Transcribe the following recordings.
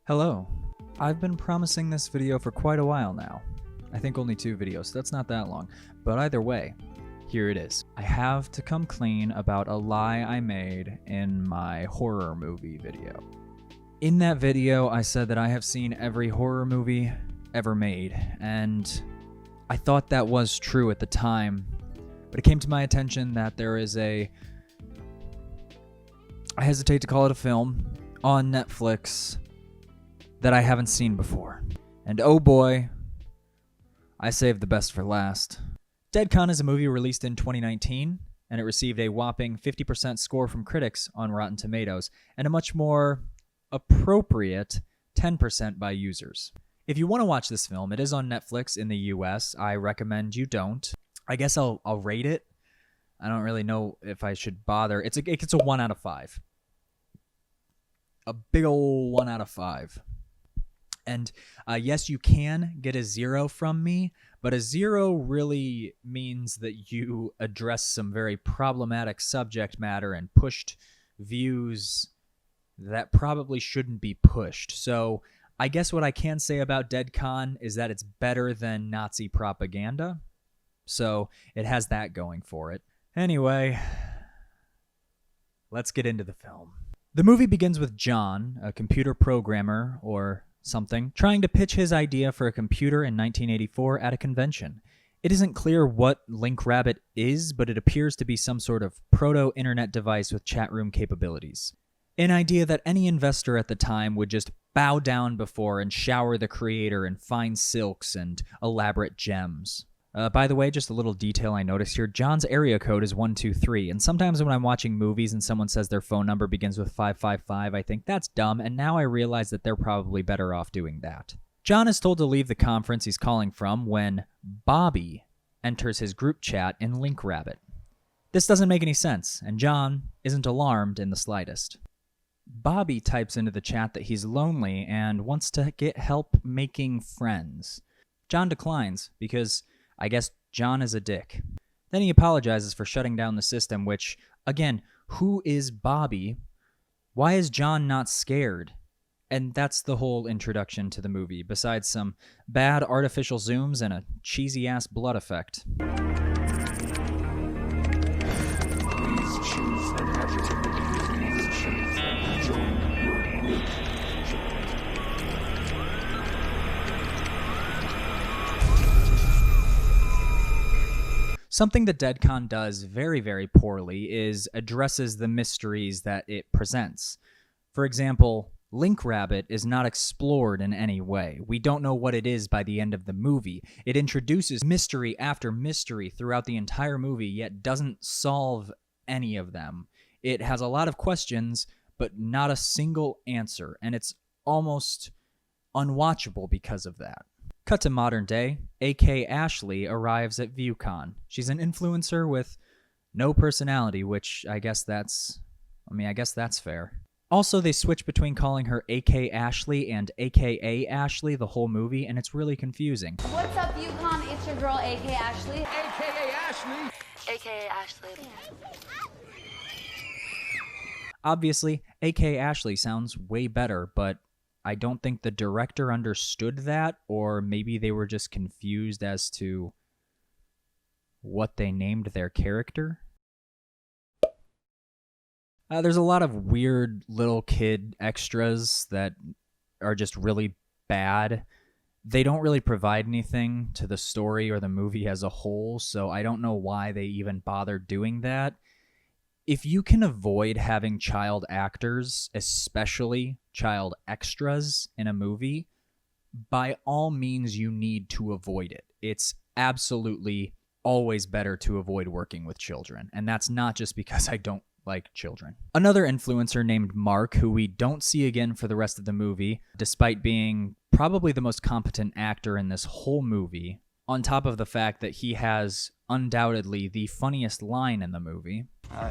Hello. I've been promising this video for quite a while now. I think only 2 videos, so that's not that long. But either way, here it is. I have to come clean about a lie I made in my horror movie video. In that video, I said that I have seen every horror movie ever made, and I thought that was true at the time, but it came to my attention that there is I hesitate to call it a film, on Netflix that I haven't seen before. And oh boy, I saved the best for last. Deadcon is a movie released in 2019, and it received a whopping 50% score from critics on Rotten Tomatoes, and a much more appropriate 10% by users. If you want to watch this film, it is on Netflix in the US. I recommend you don't. I guess I'll rate it. I don't really know if I should bother. It gets a 1 out of 5. A big ol' 1 out of 5. And yes, you can get a 0 from me, but a 0 really means that you address some very problematic subject matter and pushed views that probably shouldn't be pushed. So I guess what I can say about Deadcon is that it's better than Nazi propaganda. So it has that going for it. Anyway, let's get into the film. The movie begins with John, a computer programmer or something, trying to pitch his idea for a computer in 1984 at a convention. It isn't clear what Link Rabbit is, but it appears to be some sort of proto-internet device with chat room capabilities. An idea that any investor at the time would just bow down before and shower the creator in fine silks and elaborate gems. By the way, just a little detail I noticed here, John's area code is 123, and sometimes when I'm watching movies and someone says their phone number begins with 555, I think that's dumb, and now I realize that they're probably better off doing that. John is told to leave the conference he's calling from when Bobby enters his group chat in Link Rabbit. This doesn't make any sense, and John isn't alarmed in the slightest. Bobby types into the chat that he's lonely and wants to get help making friends. John declines because I guess John is a dick. Then he apologizes for shutting down the system, which, again, who is Bobby? Why is John not scared? And that's the whole introduction to the movie, besides some bad artificial zooms and a cheesy-ass blood effect. Something that Deadcon does very, very poorly is addresses the mysteries that it presents. For example, Link Rabbit is not explored in any way. We don't know what it is by the end of the movie. It introduces mystery after mystery throughout the entire movie, yet doesn't solve any of them. It has a lot of questions, but not a single answer, and it's almost unwatchable because of that. Cut to modern day, A.K. Ashley arrives at ViewCon. She's an influencer with no personality, which I guess that's fair. Also, they switch between calling her A.K. Ashley and A.K.A. Ashley the whole movie, and it's really confusing. What's up, ViewCon? It's your girl, A.K. Ashley. A.K.A. Ashley. A.K.A. Ashley. Obviously, A.K. Ashley sounds way better, but I don't think the director understood that, or maybe they were just confused as to what they named their character. There's a lot of weird little kid extras that are just really bad. They don't really provide anything to the story or the movie as a whole, so I don't know why they even bothered doing that. If you can avoid having child actors, especially child extras in a movie, by all means you need to avoid it. It's absolutely always better to avoid working with children, and that's not just because I don't like children. Another influencer named Mark, who we don't see again for the rest of the movie, despite being probably the most competent actor in this whole movie, on top of the fact that he has undoubtedly the funniest line in the movie.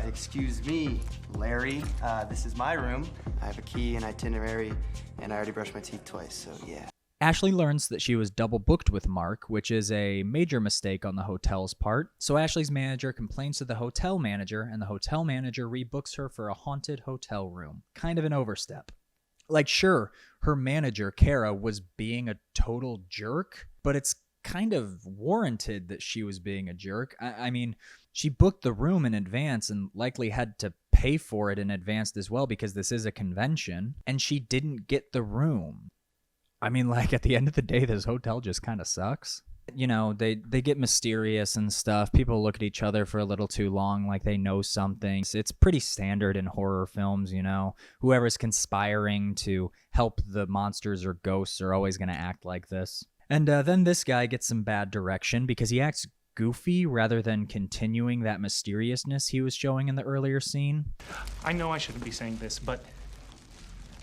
Excuse me, Larry. This is my room. I have a key and itinerary, and I already brushed my teeth twice, so yeah. Ashley learns that she was double booked with Mark, which is a major mistake on the hotel's part. So Ashley's manager complains to the hotel manager, and the hotel manager rebooks her for a haunted hotel room. Kind of an overstep. Like, sure, her manager, Kara, was being a total jerk, but it's kind of warranted that she was being a jerk. I mean, she booked the room in advance and likely had to pay for it in advance as well because this is a convention, and she didn't get the room. I mean, like, at the end of the day, this hotel just kind of sucks. You know, they get mysterious and stuff. People look at each other for a little too long, like they know something. It's pretty standard in horror films, you know. Whoever's conspiring to help the monsters or ghosts are always going to act like this. And then this guy gets some bad direction because he acts goofy rather than continuing that mysteriousness he was showing in the earlier scene. I know I shouldn't be saying this, but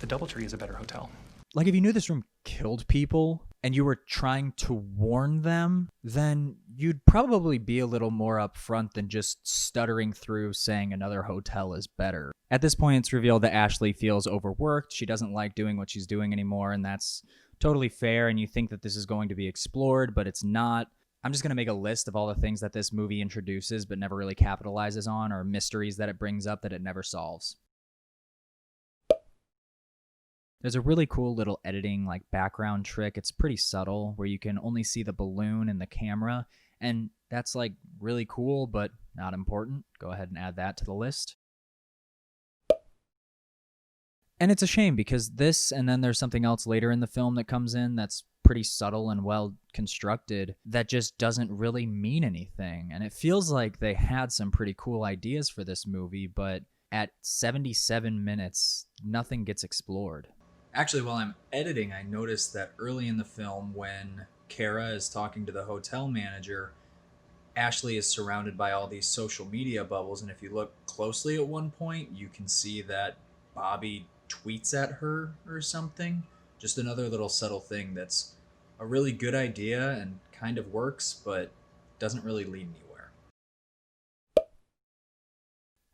the DoubleTree is a better hotel. Like, if you knew this room killed people and you were trying to warn them, then you'd probably be a little more upfront than just stuttering through saying another hotel is better. At this point, it's revealed that Ashley feels overworked. She doesn't like doing what she's doing anymore, and that's totally fair, and you think that this is going to be explored, but it's not. I'm just going to make a list of all the things that this movie introduces but never really capitalizes on, or mysteries that it brings up that it never solves. There's a really cool little editing like background trick. It's pretty subtle where you can only see the balloon in the camera, and that's like really cool but not important. Go ahead and add that to the list. And it's a shame because this, and then there's something else later in the film that comes in that's pretty subtle and well constructed that just doesn't really mean anything. And it feels like they had some pretty cool ideas for this movie, but at 77 minutes, nothing gets explored. Actually, while I'm editing, I noticed that early in the film when Kara is talking to the hotel manager, Ashley is surrounded by all these social media bubbles, and if you look closely at one point, you can see that Bobby tweets at her or something. Just another little subtle thing that's a really good idea and kind of works, but doesn't really lead anywhere.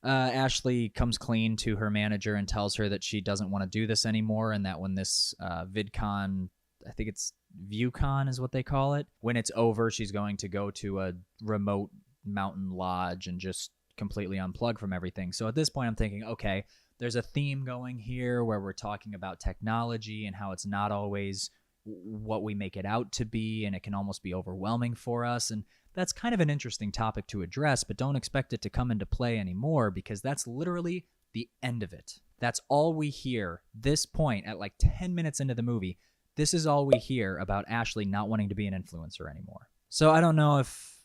Ashley comes clean to her manager and tells her that she doesn't want to do this anymore, and that when this VidCon, I think it's ViewCon is what they call it, when it's over, she's going to go to a remote mountain lodge and just completely unplug from everything. So at this point, I'm thinking, okay, there's a theme going here where we're talking about technology and how it's not always what we make it out to be, and it can almost be overwhelming for us. And that's kind of an interesting topic to address, but don't expect it to come into play anymore because that's literally the end of it. That's all we hear. This point, at like 10 minutes into the movie, this is all we hear about Ashley not wanting to be an influencer anymore. So I don't know if...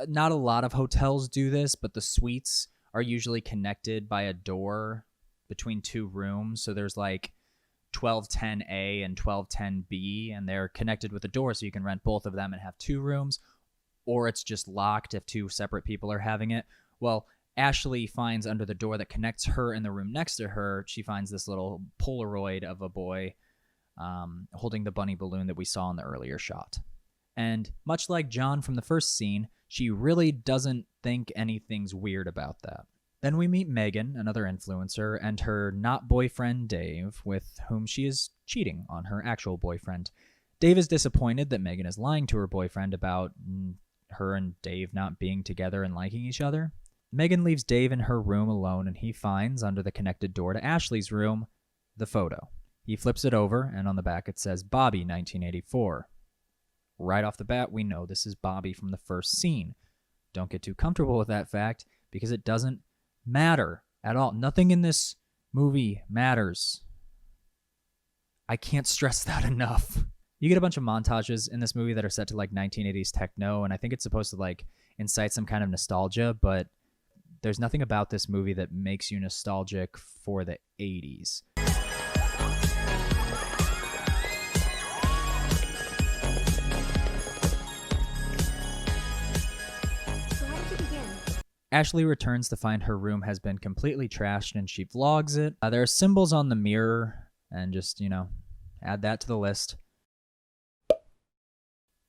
Not a lot of hotels do this, but the suites are usually connected by a door between two rooms. So there's like 1210A and 1210B, and they're connected with a door so you can rent both of them and have two rooms, or it's just locked if two separate people are having it. Well, Ashley finds under the door that connects her and the room next to her, she finds this little Polaroid of a boy holding the bunny balloon that we saw in the earlier shot. And much like John from the first scene, she really doesn't think anything's weird about that. Then we meet Megan, another influencer, and her not boyfriend Dave, with whom she is cheating on her actual boyfriend. Dave is disappointed that Megan is lying to her boyfriend about her and Dave not being together and liking each other. Megan leaves Dave in her room alone, and he finds, under the connected door to Ashley's room, the photo. He flips it over, and on the back it says Bobby 1984. Right off the bat, we know this is Bobby from the first scene. Don't get too comfortable with that fact, because it doesn't matter at all. Nothing in this movie matters. I can't stress that enough. You get a bunch of montages in this movie that are set to like 1980s techno, and I think it's supposed to like incite some kind of nostalgia, but there's nothing about this movie that makes you nostalgic for the 80s. Ashley returns to find her room has been completely trashed, and she vlogs it. There are symbols on the mirror, and just, add that to the list.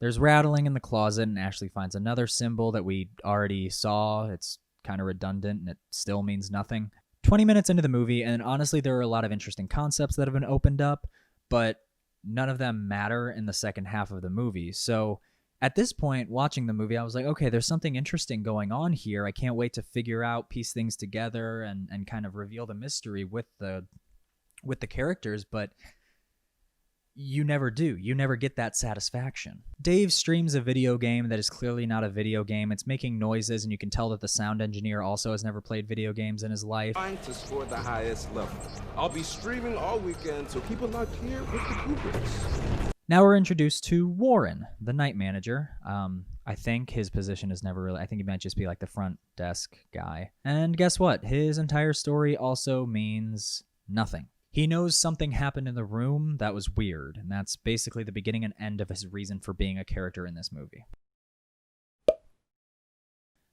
There's rattling in the closet, and Ashley finds another symbol that we already saw. It's kind of redundant, and it still means nothing. 20 minutes into the movie, and honestly, there are a lot of interesting concepts that have been opened up, but none of them matter in the second half of the movie. So at this point, watching the movie, I was like, okay, there's something interesting going on here. I can't wait to figure out, piece things together, and kind of reveal the mystery with the with the characters, but you never do. You never get that satisfaction. Dave streams a video game that is clearly not a video game. It's making noises, and you can tell that the sound engineer also has never played video games in his life. Trying to score the highest level. I'll be streaming all weekend, so keep a look here with the Cougars. Now we're introduced to Warren, the night manager. I think his position is never really... I think he might just be like the front desk guy. And guess what? His entire story also means nothing. He knows something happened in the room that was weird, and that's basically the beginning and end of his reason for being a character in this movie.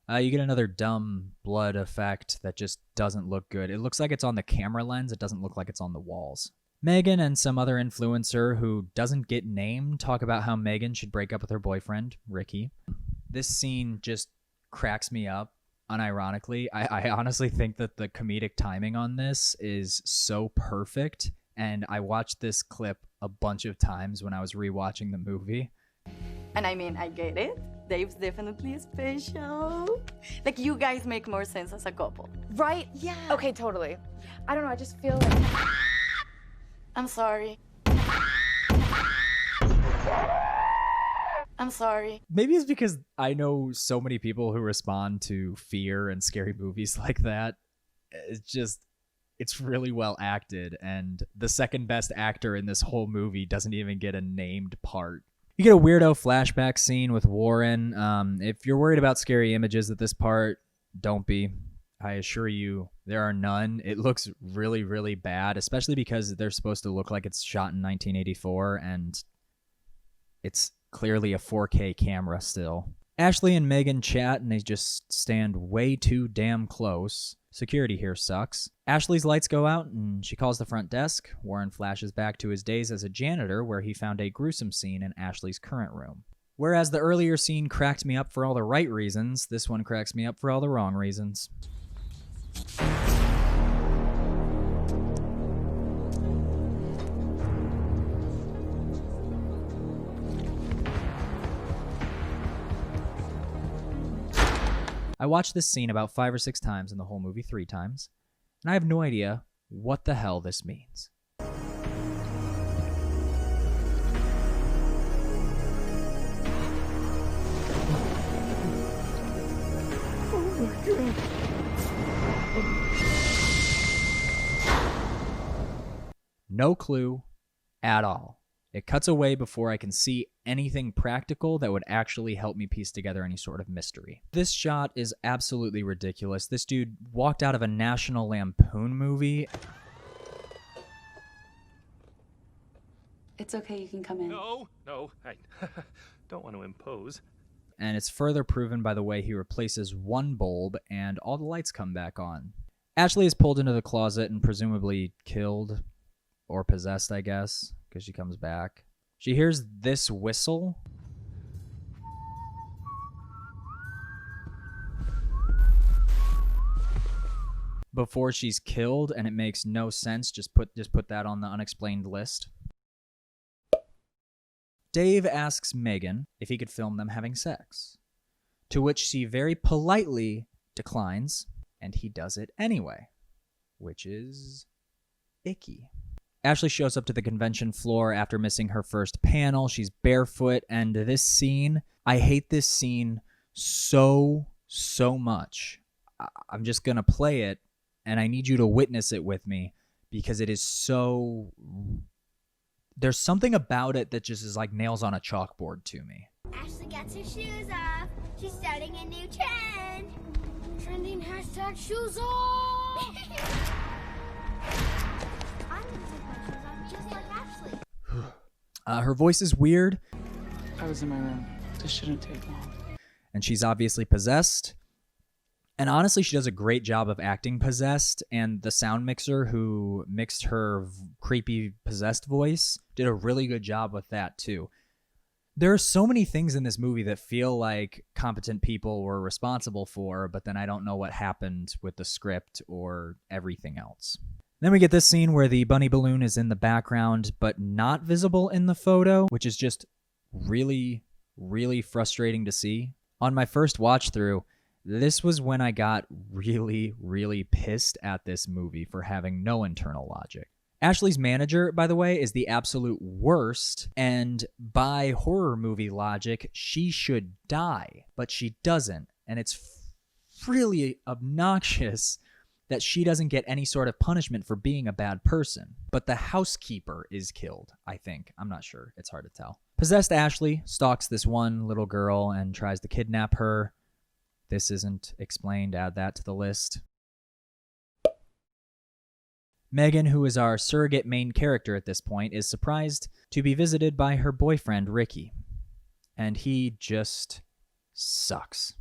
You get another dumb blood effect that just doesn't look good. It looks like it's on the camera lens. It doesn't look like it's on the walls. Megan and some other influencer who doesn't get named talk about how Megan should break up with her boyfriend, Ricky. This scene just cracks me up, unironically. I honestly think that the comedic timing on this is so perfect, and I watched this clip a bunch of times when I was rewatching the movie. And I mean, I get it. Dave's definitely special. Like, you guys make more sense as a couple. Right? Yeah. Okay, totally. I don't know, I just feel like... I'm sorry. I'm sorry. Maybe it's because I know so many people who respond to fear and scary movies like that. It's really well acted, and the second best actor in this whole movie doesn't even get a named part. You get a weirdo flashback scene with Warren. If you're worried about scary images at this part, don't be. I assure you, there are none. It looks really, really bad, especially because they're supposed to look like it's shot in 1984, and it's clearly a 4K camera still. Ashley and Megan chat, and they just stand way too damn close. Security here sucks. Ashley's lights go out, and she calls the front desk. Warren flashes back to his days as a janitor, where he found a gruesome scene in Ashley's current room. Whereas the earlier scene cracked me up for all the right reasons, this one cracks me up for all the wrong reasons. I watched this scene about 5 or 6 times, in the whole movie 3 times, and I have no idea what the hell this means. Oh my God. No clue at all. It cuts away before I can see anything practical that would actually help me piece together any sort of mystery. This shot is absolutely ridiculous. This dude walked out of a National Lampoon movie. It's okay, you can come in. No, I don't want to impose. And it's further proven by the way he replaces one bulb and all the lights come back on. Ashley is pulled into the closet and presumably killed, or possessed, I guess, because she comes back. She hears this whistle. Before she's killed, and it makes no sense. Just put that on the unexplained list. Dave asks Megan if he could film them having sex, to which she very politely declines, and he does it anyway, which is icky. Ashley shows up to the convention floor after missing her first panel. She's barefoot, and this scene, I hate this scene so much. I'm just gonna play it, and I need you to witness it with me, because it is so... There's something about it that just is like nails on a chalkboard to me. Ashley gets her shoes off. She's starting a new trend. Trending hashtag shoes off. I'm gonna take my shoes off just like Ashley. Her voice is weird, I was in my room. This shouldn't take long. and she's obviously possessed. And honestly, she does a great job of acting possessed, and the sound mixer who mixed her creepy possessed voice did a really good job with that too. There are so many things in this movie that feel like competent people were responsible for, but then I don't know what happened with the script or everything else. Then we get this scene where the bunny balloon is in the background, but not visible in the photo, which is just really, really frustrating to see. On my first watch through, this was when I got really, really pissed at this movie for having no internal logic. Ashley's manager, by the way, is the absolute worst, and by horror movie logic, she should die, but she doesn't, and it's really obnoxious that she doesn't get any sort of punishment for being a bad person. But the housekeeper is killed, I think. I'm not sure. It's hard to tell. Possessed Ashley stalks this one little girl and tries to kidnap her. This isn't explained. Add that to the list. Megan, who is our surrogate main character at this point, is surprised to be visited by her boyfriend, Ricky. And he just sucks.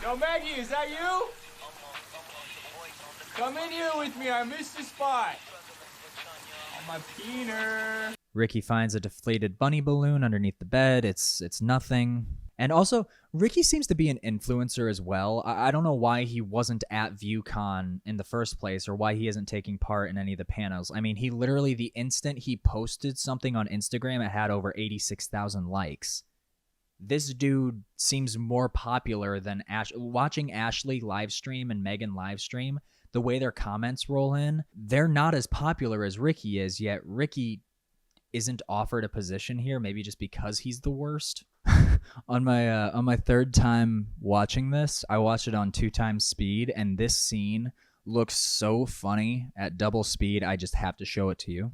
Yo, Maggie, is that you? Come in here with me. I missed the spot. Oh, my peener. Ricky finds a deflated bunny balloon underneath the bed. It's nothing. And also, Ricky seems to be an influencer as well. I don't know why he wasn't at ViewCon in the first place or why he isn't taking part in any of the panels. I mean, he literally, the instant he posted something on Instagram, it had over 86,000 likes. This dude seems more popular than watching Ashley live stream and Megan live stream. The way their comments roll in, they're not as popular as Ricky is, yet Ricky isn't offered a position here, maybe just because he's the worst. On my third time watching this, I watched it on 2x speed, and this scene looks so funny at double speed, I just have to show it to you.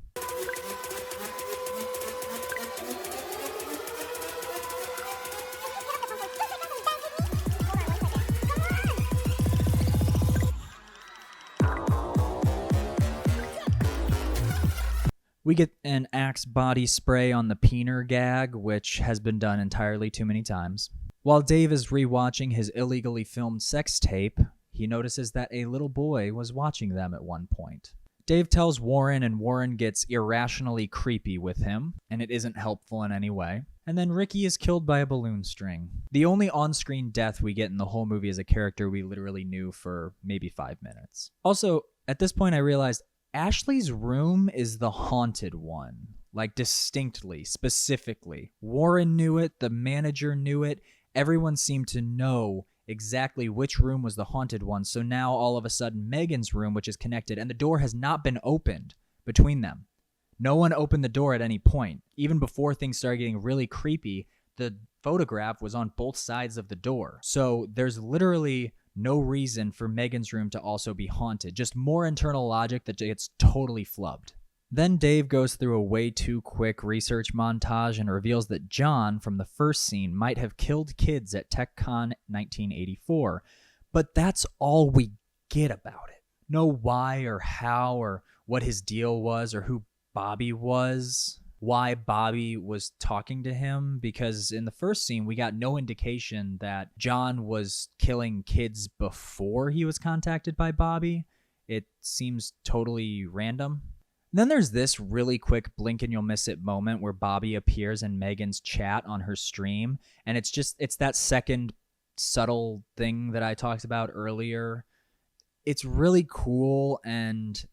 We get an Axe body spray on the peener gag, which has been done entirely too many times. While Dave is rewatching his illegally filmed sex tape, he notices that a little boy was watching them at one point. Dave tells Warren, and Warren gets irrationally creepy with him, and it isn't helpful in any way. And then Ricky is killed by a balloon string. The only on-screen death we get in the whole movie is a character we literally knew for maybe 5 minutes. Also, at this point I realized Ashley's room is the haunted one, like distinctly, specifically. Warren knew it, the manager knew it, everyone seemed to know exactly which room was the haunted one, so now all of a sudden Megan's room, which is connected, and the door has not been opened between them. No one opened the door at any point. Even before things started getting really creepy, the photograph was on both sides of the door. So there's literally no reason for Megan's room to also be haunted. Just more internal logic that gets totally flubbed. Then Dave goes through a way too quick research montage and reveals that John from the first scene might have killed kids at TechCon 1984. But that's all we get about it. No why or how or what his deal was or who Bobby was. Why Bobby was talking to him, because in the first scene we got no indication that John was killing kids before he was contacted by Bobby. It seems totally random. Then there's this really quick blink and you'll miss it moment where Bobby appears in Megan's chat on her stream, and it's that second subtle thing that I talked about earlier. It's really cool and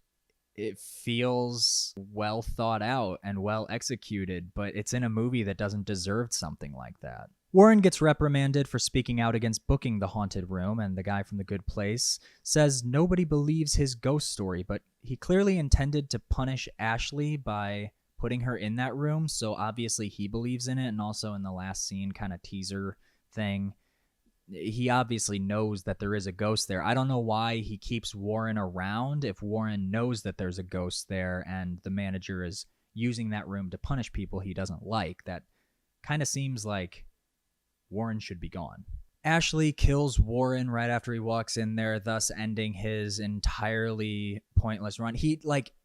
it feels well thought out and well executed, but it's in a movie that doesn't deserve something like that. Warren gets reprimanded for speaking out against booking the haunted room, and the guy from The Good Place says nobody believes his ghost story, but he clearly intended to punish Ashley by putting her in that room, so obviously he believes in it, and also in the last scene kind of teaser thing, he obviously knows that there is a ghost there. I don't know why he keeps Warren around if Warren knows that there's a ghost there and the manager is using that room to punish people he doesn't like. That kind of seems like Warren should be gone. Ashley kills Warren right after he walks in there, thus ending his entirely pointless run. He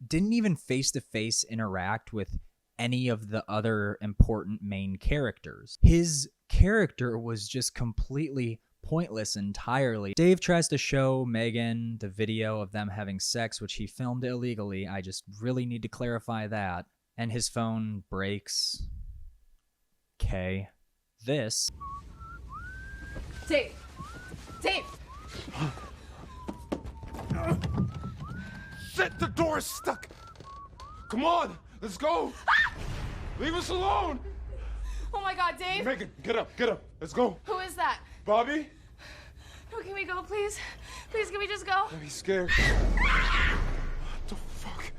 didn't even face-to-face interact with any of the other important main characters. His character was just completely pointless entirely. Dave tries to show Megan the video of them having sex, which he filmed illegally. I just really need to clarify that. And his phone breaks. Okay. This. Dave! Dave! Shit, the door's stuck. Come on, let's go. Leave us alone. Oh my God, Dave! Megan, get up, let's go. Who is that? Bobby? No, can we go, please? Please, can we just go? He's scared. What the fuck?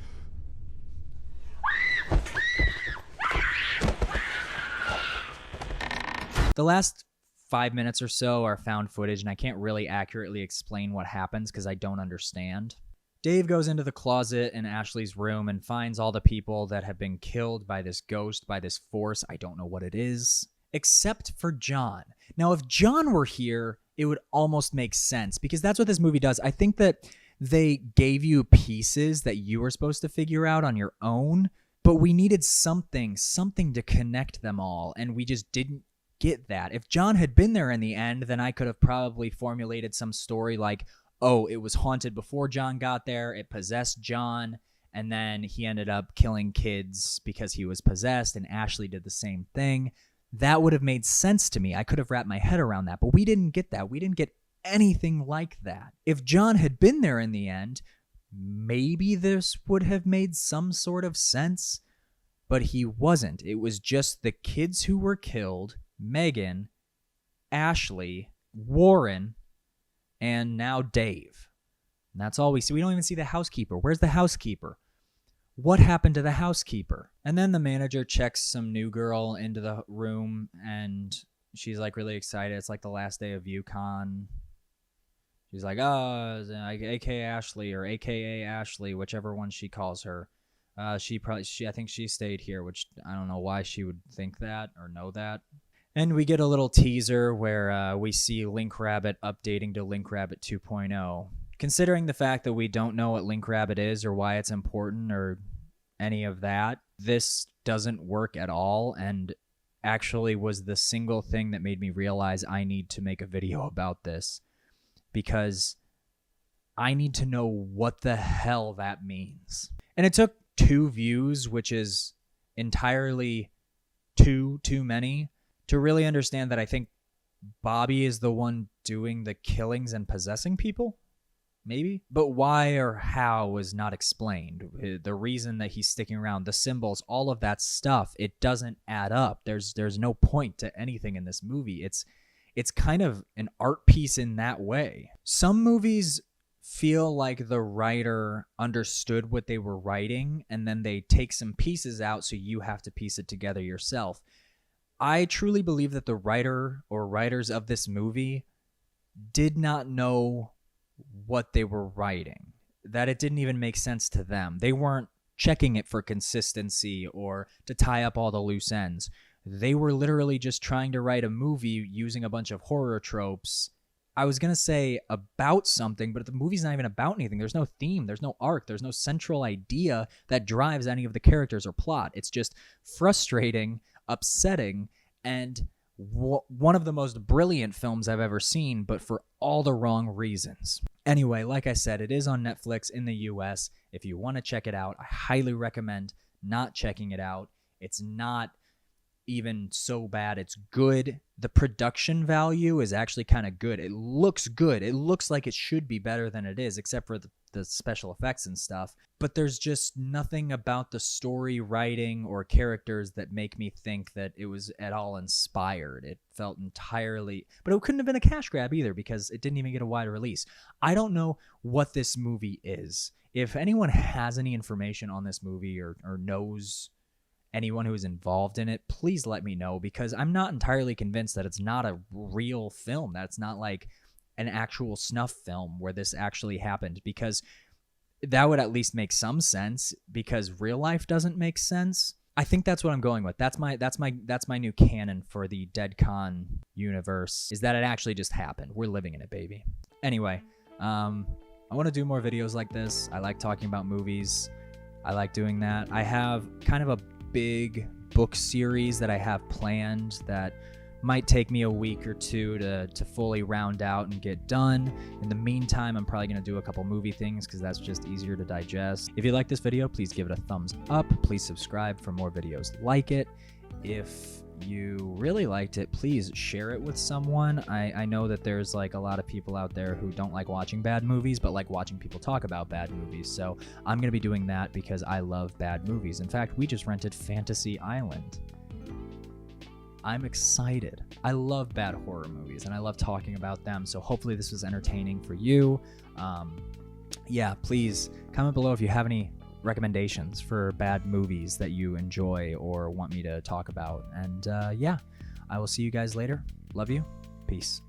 The last 5 minutes or so are found footage, and I can't really accurately explain what happens because I don't understand. Dave goes into the closet in Ashley's room and finds all the people that have been killed by this ghost, by this force. I don't know what it is, except for John. Now, if John were here, it would almost make sense because that's what this movie does. I think that they gave you pieces that you were supposed to figure out on your own, but we needed something to connect them all, and we just didn't get that. If John had been there in the end, then I could have probably formulated some story like, oh, it was haunted before John got there, it possessed John, and then he ended up killing kids because he was possessed, and Ashley did the same thing. That would have made sense to me. I could have wrapped my head around that, but we didn't get that. We didn't get anything like that. If John had been there in the end, maybe this would have made some sort of sense, but he wasn't. It was just the kids who were killed, Megan, Ashley, Warren, and now Dave. And that's all we see. We don't even see the housekeeper. Where's the housekeeper? What happened to the housekeeper? And then the manager checks some new girl into the room, and she's like really excited. It's like the last day of UConn. She's like, oh, AKA Ashley or AKA Ashley, whichever one she calls her. I think she stayed here, which I don't know why she would think that or know that. And we get a little teaser where we see Link Rabbit updating to Link Rabbit 2.0. Considering the fact that we don't know what Link Rabbit is or why it's important or any of that, this doesn't work at all, and actually was the single thing that made me realize I need to make a video about this, because I need to know what the hell that means. And it took 2 views, which is entirely too many, to really understand that I think Bobby is the one doing the killings and possessing people. Maybe. But why or how was not explained. The reason that he's sticking around, the symbols, all of that stuff, it doesn't add up. There's no point to anything in this movie. It's kind of an art piece in that way. Some movies feel like the writer understood what they were writing, and then they take some pieces out so you have to piece it together yourself. I truly believe that the writer or writers of this movie did not know what they were writing, that it didn't even make sense to them. They weren't checking it for consistency or to tie up all the loose ends. They were literally just trying to write a movie using a bunch of horror tropes. I was going to say about something, but the movie's not even about anything. There's no theme, there's no arc, there's no central idea that drives any of the characters or plot. It's just frustrating, upsetting, and one of the most brilliant films I've ever seen, but for all the wrong reasons. Anyway, like I said, it is on Netflix in the US. If you want to check it out, I highly recommend not checking it out. It's not even so bad. It's good. The production value is actually kind of good. It looks good. It looks like it should be better than it is, except for the special effects and stuff. But there's just nothing about the story, writing, or characters that make me think that it was at all inspired. It felt entirely... But it couldn't have been a cash grab either, because it didn't even get a wide release. I don't know what this movie is. If anyone has any information on this movie or knows anyone who is involved in it, please let me know, because I'm not entirely convinced that it's not a real film, that it's not like an actual snuff film where this actually happened, because that would at least make some sense, because real life doesn't make sense. I think that's what I'm going with. That's my new canon for the Deadcon universe, is that it actually just happened. We're living in it, baby. Anyway, I want to do more videos like this. I like talking about movies. I like doing that. I have kind of a big book series that I have planned that might take me a week or two to fully round out and get done. In the meantime, I'm probably going to do a couple movie things because that's just easier to digest. If you like this video, please give it a thumbs up. Please subscribe for more videos like it. If you really liked it, please share it with someone. I know that there's like a lot of people out there who don't like watching bad movies, but like watching people talk about bad movies. So I'm going to be doing that because I love bad movies. In fact, we just rented Fantasy Island. I'm excited. I love bad horror movies and I love talking about them. So hopefully this was entertaining for you. Yeah, please comment below if you have any recommendations for bad movies that you enjoy or want me to talk about. And yeah, I will see you guys later. Love you. Peace.